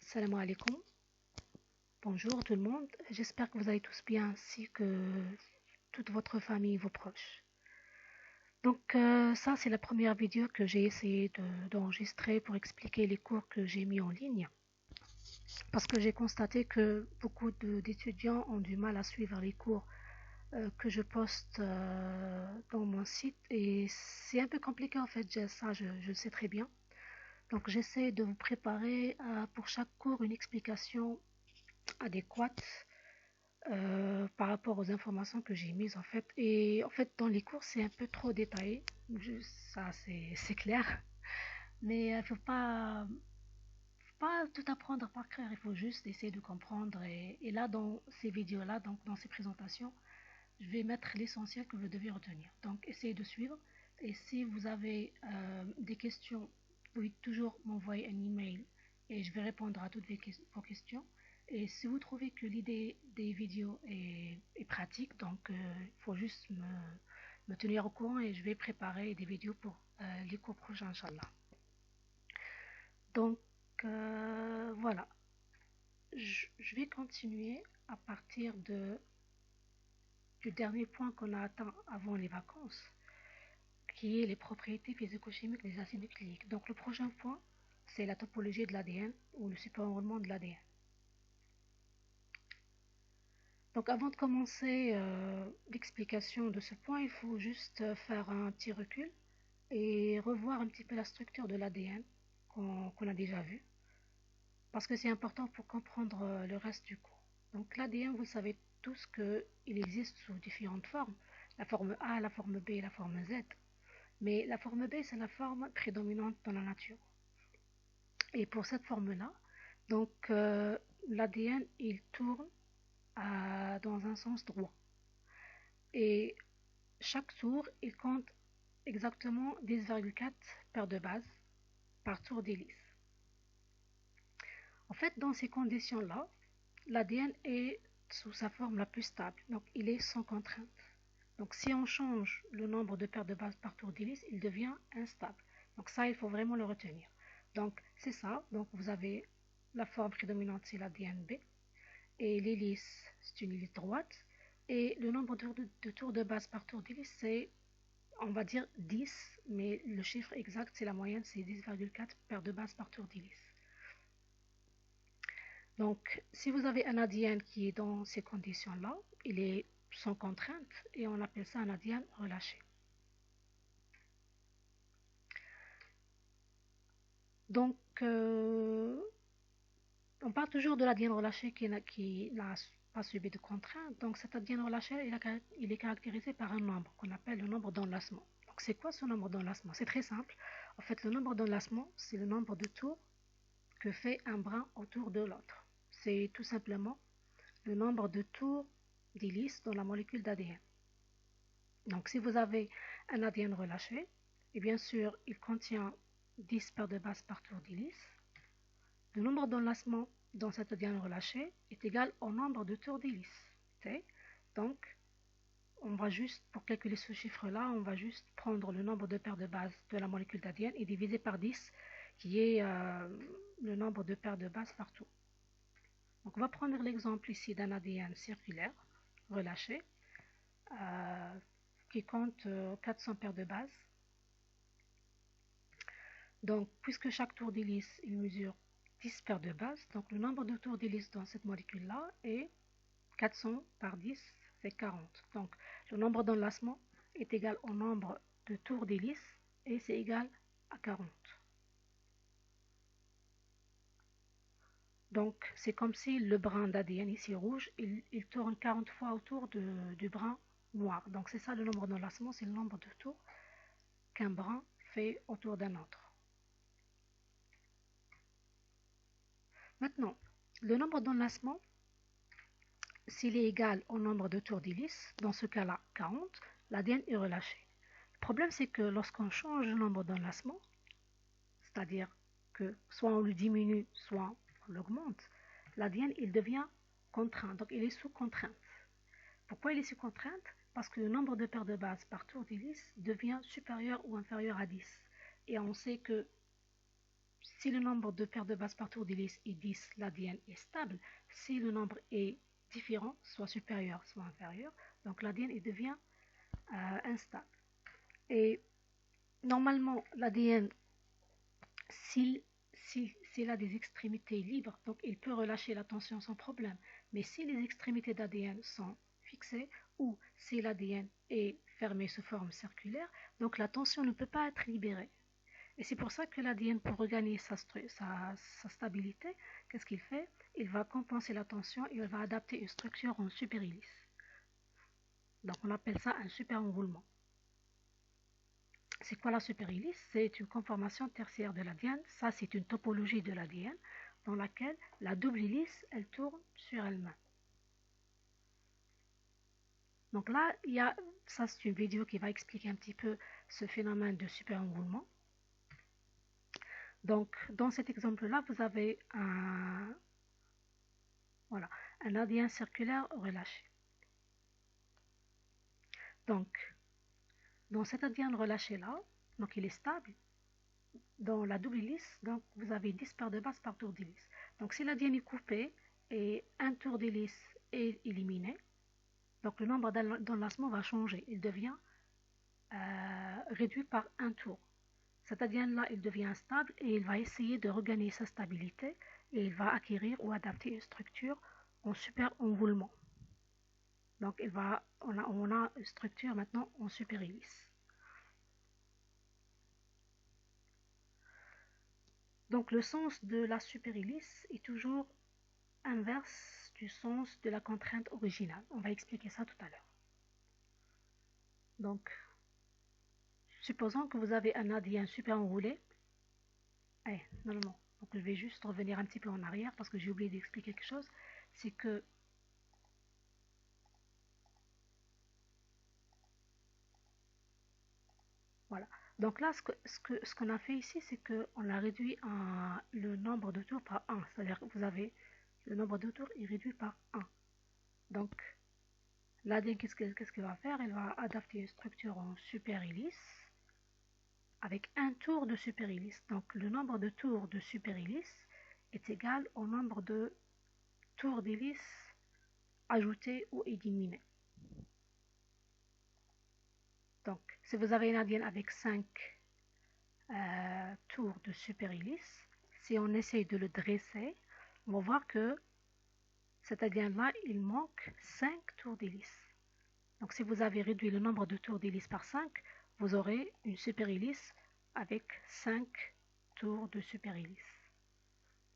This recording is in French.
Salam alaikum, bonjour tout le monde, j'espère que vous allez tous bien ainsi que toute votre famille et vos proches. Ça c'est la première vidéo que j'ai essayé d'enregistrer pour expliquer les cours que j'ai mis en ligne. Parce que j'ai constaté que beaucoup d'étudiants ont du mal à suivre les cours que je poste dans mon site et c'est un peu compliqué en fait, je le sais très bien. Donc j'essaie de vous préparer pour chaque cours une explication adéquate par rapport aux informations que j'ai mises en fait. Et en fait, dans les cours, c'est un peu trop détaillé. Ça, c'est clair. Mais il ne faut pas tout apprendre par cœur. Il faut juste essayer de comprendre. Et là, dans ces vidéos-là, donc dans ces présentations, je vais mettre l'essentiel que vous devez retenir. Donc, essayez de suivre. Et si vous avez des questions, vous pouvez toujours m'envoyer un email et je vais répondre à toutes vos questions. Et si vous trouvez que l'idée des vidéos est pratique, donc il faut juste me tenir au courant et je vais préparer des vidéos pour les cours prochains, Inch'Allah. Donc voilà, je vais continuer à partir du dernier point qu'on a atteint avant les vacances, qui est les propriétés physico-chimiques des acides nucléiques. Donc le prochain point, c'est la topologie de l'ADN ou le super-enrôlement de l'ADN. Donc avant de commencer l'explication de ce point, il faut juste faire un petit recul et revoir un petit peu la structure de l'ADN qu'on a déjà vu, parce que c'est important pour comprendre le reste du cours. Donc l'ADN, vous savez tous qu'il existe sous différentes formes, la forme A, la forme B et la forme Z. Mais la forme B, c'est la forme prédominante dans la nature. Et pour cette forme-là, donc l'ADN, il tourne dans un sens droit. Et chaque tour, il compte exactement 10,4 paires de bases par tour d'hélice. En fait, dans ces conditions-là, l'ADN est sous sa forme la plus stable, donc il est sans contrainte. Donc si on change le nombre de paires de bases par tour d'hélice, il devient instable. Donc ça, il faut vraiment le retenir. Donc c'est ça, donc vous avez la forme prédominante, c'est l'ADN B, et l'hélice, c'est une hélice droite, et le nombre de tours de base par tour d'hélice, c'est, on va dire 10, mais le chiffre exact, c'est la moyenne, c'est 10,4 paires de bases par tour d'hélice. Donc, si vous avez un ADN qui est dans ces conditions-là, il est sans contrainte et on appelle ça un ADN relâché. Donc, on parle toujours de l'ADN relâché qui n'a pas subi de contrainte. Donc, cet ADN relâché, il est caractérisé par un nombre qu'on appelle le nombre d'enlacement. Donc, c'est quoi ce nombre d'enlacement? C'est très simple. En fait, le nombre d'enlacement, c'est le nombre de tours que fait un brin autour de l'autre. C'est tout simplement le nombre de tours d'hélice dans la molécule d'ADN. Donc, si vous avez un ADN relâché, et bien sûr, il contient 10 paires de bases par tour d'hélice, le nombre d'enlacements dans cet ADN relâché est égal au nombre de tours d'hélice. Donc, on va juste, pour calculer ce chiffre-là, on va juste prendre le nombre de paires de bases de la molécule d'ADN et diviser par 10, qui est le nombre de paires de bases partout. Donc, on va prendre l'exemple ici d'un ADN circulaire relâché qui compte 400 paires de bases. Donc, puisque chaque tour d'hélice il mesure 10 paires de bases, donc le nombre de tours d'hélice dans cette molécule-là est 400 par 10, c'est 40. Donc, le nombre d'enlacements est égal au nombre de tours d'hélice et c'est égal à 40. Donc, c'est comme si le brin d'ADN ici rouge, il tourne 40 fois autour du brin noir. Donc, c'est ça le nombre d'enlacements, c'est le nombre de tours qu'un brin fait autour d'un autre. Maintenant, le nombre d'enlacements, s'il est égal au nombre de tours d'hélice, dans ce cas-là 40, l'ADN est relâché. Le problème, c'est que lorsqu'on change le nombre d'enlacements, c'est-à-dire que soit on le diminue, soit on l'augmente, l'ADN il devient contraint, donc il est sous contrainte. Pourquoi il est sous contrainte? Parce que le nombre de paires de bases par tour d'hélice devient supérieur ou inférieur à 10. Et on sait que si le nombre de paires de bases par tour d'hélice est 10, l'ADN est stable. Si le nombre est différent, soit supérieur, soit inférieur, donc l'ADN devient instable. Et normalement, l'ADN, s'il a des extrémités libres, donc il peut relâcher la tension sans problème. Mais si les extrémités d'ADN sont fixées ou si l'ADN est fermé sous forme circulaire, donc la tension ne peut pas être libérée. Et c'est pour ça que l'ADN, pour regagner sa stabilité, qu'est-ce qu'il fait? Il va compenser la tension et il va adapter une structure en superhélice. Donc on appelle ça un super-enroulement. C'est quoi la superhélice? C'est une conformation tertiaire de l'ADN. Ça, c'est une topologie de l'ADN dans laquelle la double hélice, elle tourne sur elle-même. Donc là, ça c'est une vidéo qui va expliquer un petit peu ce phénomène de super-enroulement. Donc, dans cet exemple-là, vous avez un ADN circulaire relâché. Donc, dans cet ADN relâché-là, donc il est stable. Dans la double hélice, donc vous avez 10 paires de bases par tour d'hélice. Donc, si l'ADN est coupé et un tour d'hélice est éliminé, donc le nombre d'enlacements va changer. Il devient réduit par un tour. Cet ADN-là, il devient instable et il va essayer de regagner sa stabilité et il va acquérir ou adapter une structure en super-enroulement. Donc, on a une structure maintenant en super-hélice. Donc, le sens de la super-hélice est toujours inverse du sens de la contrainte originale. On va expliquer ça tout à l'heure. Donc, supposons que vous avez un ADN super enroulé. Non. Donc, je vais juste revenir un petit peu en arrière parce que j'ai oublié d'expliquer quelque chose. C'est que voilà. Donc là, ce qu'on a fait ici, c'est qu'on a réduit le nombre de tours par 1. C'est-à-dire que vous avez le nombre de tours est réduit par 1. Donc, l'ADN, qu'est-ce qu'il va faire? Il va adapter une structure en super-hélice avec un tour de super-hélice. Donc, le nombre de tours de super-hélice est égal au nombre de tours d'hélice ajoutés ou éliminés. Donc, si vous avez un ADN avec 5 tours de super-hélice, si on essaye de le dresser, on va voir que cet ADN-là, il manque 5 tours d'hélice. Donc, si vous avez réduit le nombre de tours d'hélice par 5, vous aurez une super-hélice avec 5 tours de super-hélice.